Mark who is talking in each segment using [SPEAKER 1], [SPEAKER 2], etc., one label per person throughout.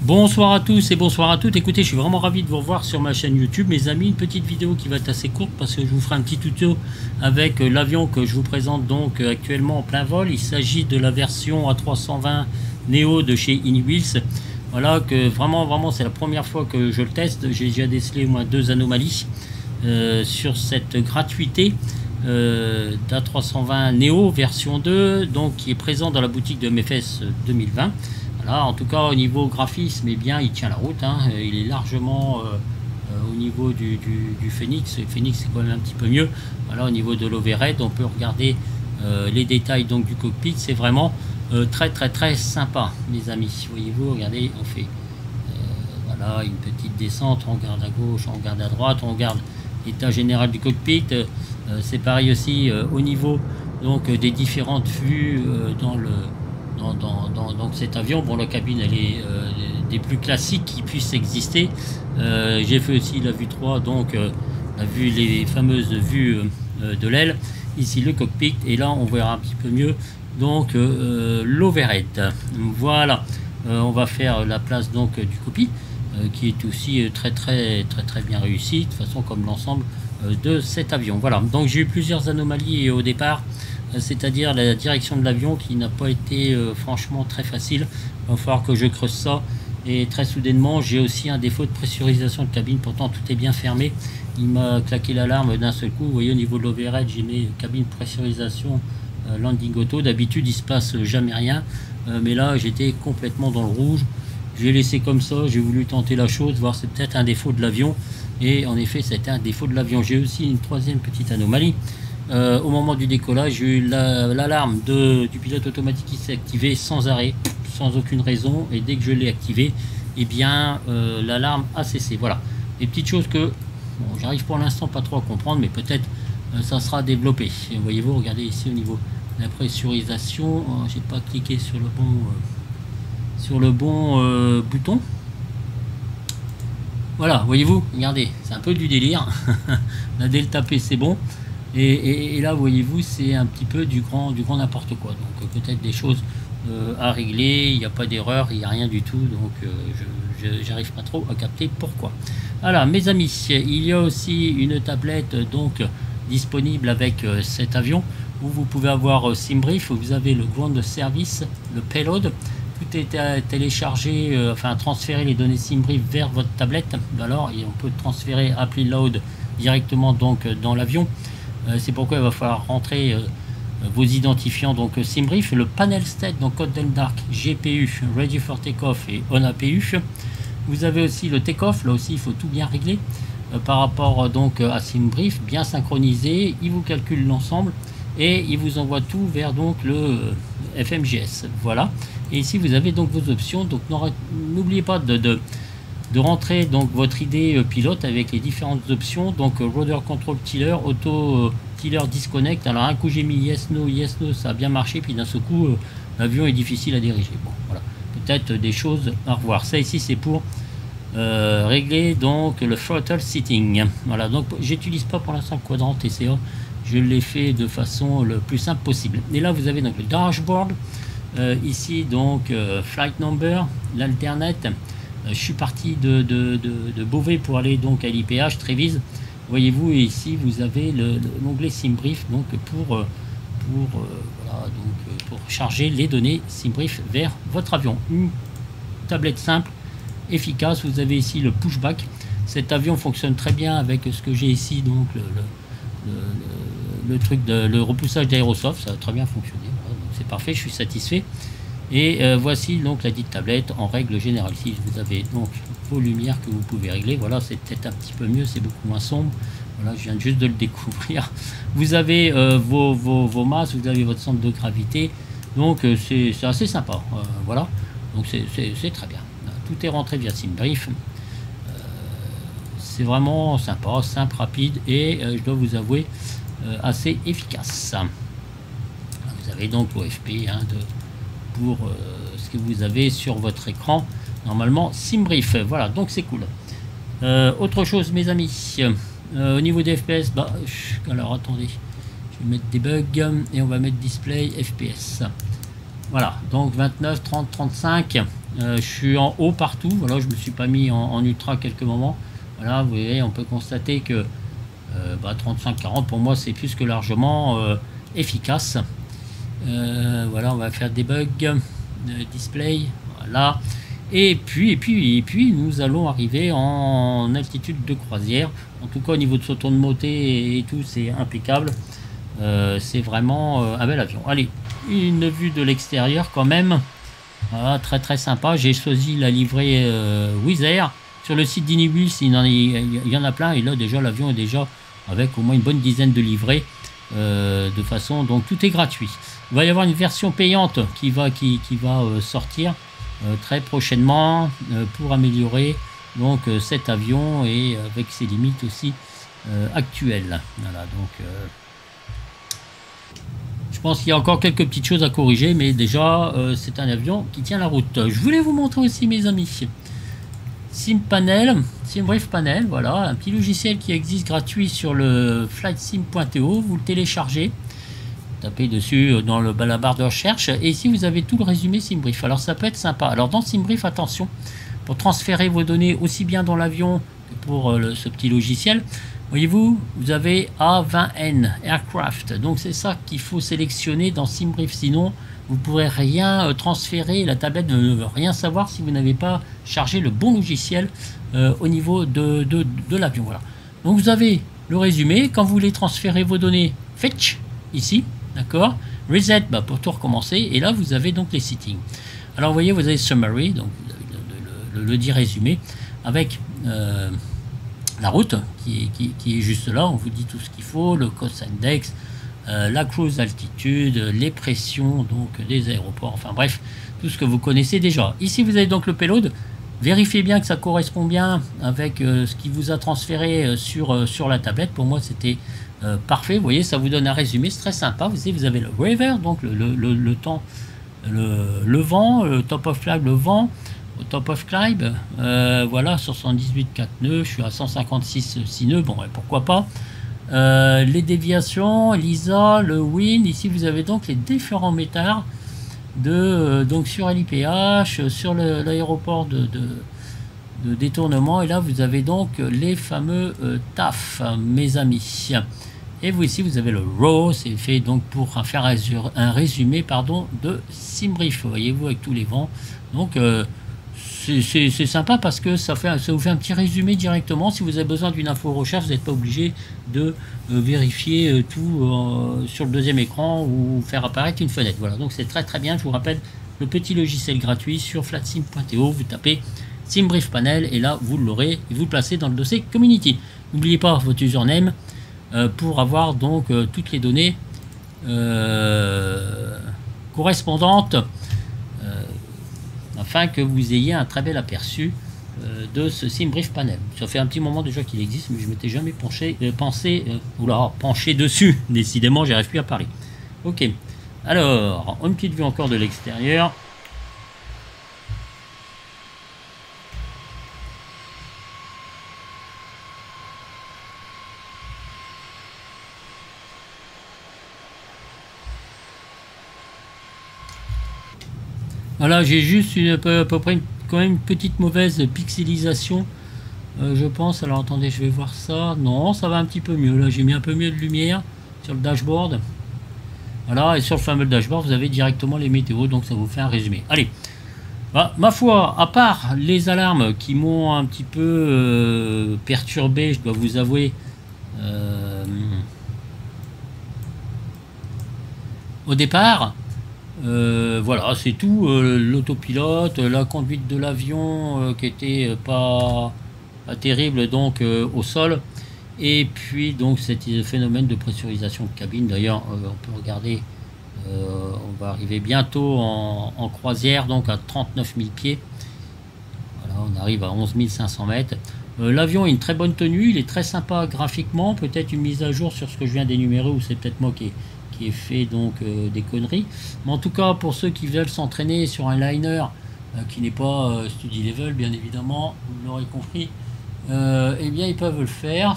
[SPEAKER 1] Bonsoir à tous et bonsoir à toutes. Écoutez, je suis vraiment ravi de vous revoir sur ma chaîne YouTube, mes amis. Une petite vidéo qui va être assez courte parce que je vous ferai un petit tuto avec l'avion que je vous présente donc actuellement en plein vol. Il s'agit de la version A320 Neo de chez InWheels. Voilà, que vraiment c'est la première fois que je le teste. J'ai déjà décelé au moins 2 anomalies sur cette gratuité d'A320 Neo version 2, donc qui est présent dans la boutique de MFS 2020. Voilà, en tout cas au niveau graphisme, eh bien, il tient la route, hein. Il est largement au niveau du Phoenix. Le Phoenix c'est quand même un petit peu mieux. Voilà, au niveau de l'overhead, on peut regarder les détails donc du cockpit. C'est vraiment très sympa, mes amis. Voyez-vous, regardez, on fait voilà une petite descente, on regarde à gauche, on regarde à droite, on regarde l'état général du cockpit. C'est pareil aussi au niveau donc des différentes vues dans cet avion. Bon, la cabine elle est des plus classiques qui puissent exister. J'ai fait aussi la vue 3, donc les fameuses vues de l'aile. Ici le cockpit, et là on verra un petit peu mieux donc l'overhead. Voilà, on va faire la place donc du cockpit qui est aussi très bien réussi, de toute façon comme l'ensemble de cet avion. Voilà, donc j'ai eu plusieurs anomalies au départ, c'est-à-dire la direction de l'avion qui n'a pas été franchement très facile. Il va falloir que je creuse ça, et très soudainement j'ai aussi un défaut de pressurisation de cabine. Pourtant tout est bien fermé, il m'a claqué l'alarme d'un seul coup. Vous voyez, au niveau de l'overhead, j'ai mis cabine pressurisation landing auto. D'habitude il se passe jamais rien, mais là j'étais complètement dans le rouge. J'ai laissé comme ça, j'ai voulu tenter la chose, voir c'est peut-être un défaut de l'avion, et en effet c'était un défaut de l'avion. J'ai aussi une troisième petite anomalie. Au moment du décollage, j'ai eu l'alarme du pilote automatique qui s'est activé sans arrêt, sans aucune raison, et dès que je l'ai activé, eh bien l'alarme a cessé. Voilà, des petites choses que bon, j'arrive pour l'instant pas trop à comprendre, mais peut-être ça sera développé. Et voyez-vous, regardez ici au niveau de la pressurisation, j'ai pas cliqué sur le bon bouton. Voilà, voyez-vous, regardez, c'est un peu du délire. La delta P c'est bon, et là voyez-vous, c'est un petit peu du grand n'importe quoi. Donc peut-être des choses à régler. Il n'y a pas d'erreur, il n'y a rien du tout, donc j'arrive pas trop à capter pourquoi. Voilà, mes amis, il y a aussi une tablette donc disponible avec cet avion, où vous pouvez avoir SimBrief, où vous avez le ground service, le payload. Tout est téléchargé, enfin transférer les données SimBrief vers votre tablette. Alors, on peut transférer apply load directement donc dans l'avion. C'est pourquoi il va falloir rentrer vos identifiants donc SimBrief, le panel state donc Hot and Dark, GPU, ready for takeoff et on APU. Vous avez aussi le takeoff, là aussi il faut tout bien régler par rapport donc à SimBrief, bien synchronisé. Il vous calcule l'ensemble et il vous envoie tout vers donc le FMGS. Voilà, et ici vous avez donc vos options. Donc n'oubliez pas de rentrer donc votre idée pilote avec les différentes options. Donc Rudder Control Tiller, Auto Tiller Disconnect. Alors un coup j'ai mis yes no, ça a bien marché, puis d'un seul coup l'avion est difficile à diriger. Bon, voilà, peut-être des choses à revoir. Ça ici c'est pour régler donc le throttle setting. Voilà, donc j'utilise pas pour l'instant le quadrant TCA, je l'ai fait de façon le plus simple possible. Et là vous avez donc le dashboard, ici donc flight number, l'alternate. Je suis parti de Beauvais pour aller donc à l'IPH Trévise. Voyez-vous, et ici vous avez l'onglet SimBrief donc pour charger les données SimBrief vers votre avion. Une tablette simple, efficace. Vous avez ici le pushback. Cet avion fonctionne très bien avec ce que j'ai ici, donc le truc le repoussage d'Aerosoft, ça a très bien fonctionné. Voilà, donc c'est parfait, je suis satisfait. Et voici donc la dite tablette en règle générale. Ici vous avez donc vos lumières que vous pouvez régler. Voilà, c'est peut-être un petit peu mieux, c'est beaucoup moins sombre. Voilà, je viens juste de le découvrir. Vous avez vos masses, vous avez votre centre de gravité. Donc c'est assez sympa. Voilà, donc c'est très bien. Tout est rentré via SimBrief. C'est vraiment sympa, simple, rapide, et je dois vous avouer assez efficace. Vous avez donc l'OFP pour ce que vous avez sur votre écran, normalement SimBrief. Voilà, donc c'est cool. Autre chose, mes amis, au niveau des FPS, alors attendez, je vais mettre des bugs et on va mettre display FPS. Voilà, donc 29, 30, 35. Je suis en haut partout. Voilà, je me suis pas mis en ultra à quelques moments. Voilà, vous voyez, on peut constater que 35-40 pour moi c'est plus que largement efficace. Voilà, on va faire debug display. Voilà. Et puis nous allons arriver en altitude de croisière. En tout cas au niveau de ce tour de montée et tout, c'est impeccable. C'est vraiment un bel avion. Allez, une vue de l'extérieur quand même. Voilà, très très sympa. J'ai choisi la livrée Wizz Air. Sur le site d'Inibus, il y en a plein. Et là déjà l'avion est déjà avec au moins une bonne dizaine de livrées. De façon, donc tout est gratuit. Il va y avoir une version payante qui va sortir très prochainement pour améliorer donc cet avion et avec ses limites aussi actuelles. Voilà, donc je pense qu'il y a encore quelques petites choses à corriger, mais déjà c'est un avion qui tient la route. Je voulais vous montrer aussi, mes amis, SimBrief Panel, voilà, un petit logiciel qui existe gratuit sur le flightsim.to. Vous le téléchargez, tapez dessus dans la barre de recherche, et ici vous avez tout le résumé SimBrief. Alors ça peut être sympa. Alors dans SimBrief, attention, pour transférer vos données aussi bien dans l'avion que pour ce petit logiciel, voyez-vous, vous avez A20N Aircraft. Donc c'est ça qu'il faut sélectionner dans SimBrief, sinon vous ne pourrez rien transférer. La tablette ne veut rien savoir si vous n'avez pas chargé le bon logiciel au niveau de l'avion. Voilà. Donc vous avez le résumé. Quand vous voulez transférer vos données, fetch ici, d'accord. Reset pour tout recommencer. Et là vous avez donc les settings. Alors vous voyez, vous avez summary, donc vous avez le dit résumé avec la route qui est juste là. On vous dit tout ce qu'il faut, le cost index, la cruise altitude, les pressions donc des aéroports, enfin bref, tout ce que vous connaissez déjà. Ici vous avez donc le payload. Vérifiez bien que ça correspond bien avec ce qui vous a transféré sur la tablette. Pour moi c'était parfait. Vous voyez, ça vous donne un résumé, c'est très sympa. Vous avez le weather, donc le temps, le vent, le top of flag, le vent, au top of climb, voilà, 78,4 nœuds, je suis à 156,6 nœuds, bon, ouais, pourquoi pas. Les déviations, l'ISA, le wind, ici vous avez donc les différents métards donc sur LIPH, sur l'aéroport de détournement, et là vous avez donc les fameux TAF, mes amis. Et vous ici vous avez le RAW, c'est fait donc pour faire un résumé pardon, de SimBrief, voyez-vous, avec tous les vents. Donc c'est sympa parce que ça vous fait un petit résumé directement. Si vous avez besoin d'une info recherche, vous n'êtes pas obligé de vérifier tout sur le deuxième écran ou faire apparaître une fenêtre. Voilà, donc c'est très très bien. Je vous rappelle le petit logiciel gratuit sur flightsim.to. Vous tapez SimBrief Panel et là vous l'aurez et vous le placez dans le dossier Community. N'oubliez pas votre username pour avoir donc toutes les données correspondantes afin que vous ayez un très bel aperçu de ce SimBrief Panel. Ça fait un petit moment déjà qu'il existe, mais je m'étais jamais penché dessus. Décidément, j'arrive plus à parler. Ok. Alors, une petite vue encore de l'extérieur. Voilà, j'ai juste à peu près quand même une petite mauvaise pixelisation, je pense. Alors attendez, je vais voir ça. Non, ça va un petit peu mieux. Là, j'ai mis un peu mieux de lumière sur le dashboard. Voilà, et sur le fameux dashboard, vous avez directement les météos, donc ça vous fait un résumé. Allez, bah, ma foi, à part les alarmes qui m'ont un petit peu perturbé, je dois vous avouer, au départ. Voilà, c'est tout. L'autopilote, la conduite de l'avion qui était pas terrible donc au sol, et puis donc cet phénomène de pressurisation de cabine. D'ailleurs, on peut regarder, on va arriver bientôt en croisière, donc à 39 000 pieds. Voilà, on arrive à 11 500 mètres. L'avion a une très bonne tenue, il est très sympa graphiquement. Peut-être une mise à jour sur ce que je viens d'énumérer, ou c'est peut-être moi qui ai fait donc des conneries, mais en tout cas pour ceux qui veulent s'entraîner sur un liner qui n'est pas study level, bien évidemment, vous l'aurez compris, eh bien ils peuvent le faire.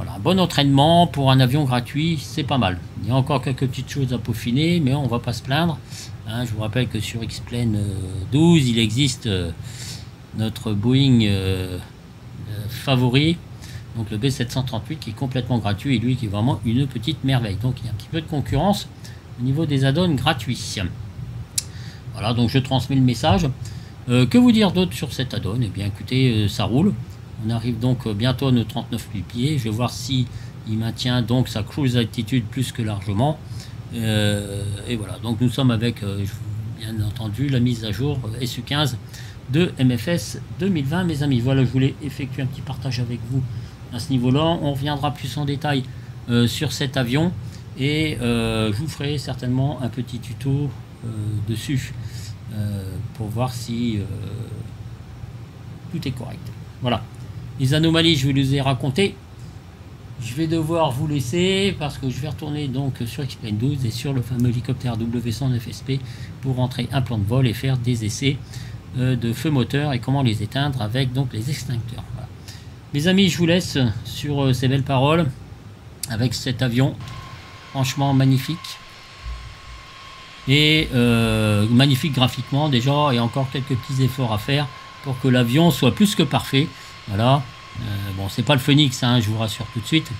[SPEAKER 1] Voilà, bon entraînement pour un avion gratuit, c'est pas mal. Il y a encore quelques petites choses à peaufiner, mais on va pas se plaindre. Hein, je vous rappelle que sur X-Plane 12, il existe notre Boeing favori, donc le B738 qui est complètement gratuit et lui qui est vraiment une petite merveille. Donc il y a un petit peu de concurrence au niveau des add-ons gratuits. Voilà, donc je transmets le message. Que vous dire d'autre sur cet add-on? Eh bien écoutez, ça roule. On arrive donc bientôt à nos 39 000 pieds. Je vais voir si il maintient donc sa cruise altitude plus que largement. Et voilà, donc nous sommes avec, bien entendu, la mise à jour SU15 de MFS 2020, mes amis. Voilà, je voulais effectuer un petit partage avec vous à ce niveau-là. On reviendra plus en détail sur cet avion et je vous ferai certainement un petit tuto dessus pour voir si tout est correct. Voilà, les anomalies je vous les ai racontées. Je vais devoir vous laisser parce que je vais retourner donc sur X-Plane 12 et sur le fameux hélicoptère W100 FSP pour rentrer un plan de vol et faire des essais de feu moteur et comment les éteindre avec donc les extincteurs. Voilà. Mes amis, je vous laisse sur ces belles paroles avec cet avion franchement magnifique et magnifique graphiquement déjà, et encore quelques petits efforts à faire pour que l'avion soit plus que parfait. Voilà. Bon, c'est pas le Phoenix, hein, je vous rassure tout de suite,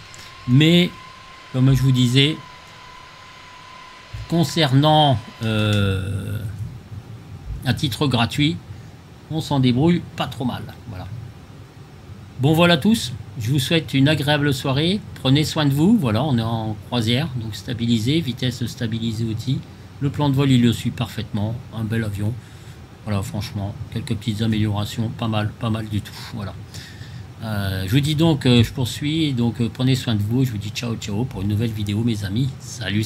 [SPEAKER 1] mais comme je vous disais, concernant à titre gratuit, on s'en débrouille pas trop mal. Voilà. Bon, voilà tous, je vous souhaite une agréable soirée, prenez soin de vous. Voilà, on est en croisière, donc stabilisé, vitesse stabilisée aussi, le plan de vol il le suit parfaitement, un bel avion. Voilà, franchement, quelques petites améliorations, pas mal du tout. Voilà. Je vous dis donc, je poursuis, donc prenez soin de vous, je vous dis ciao ciao pour une nouvelle vidéo mes amis, salut.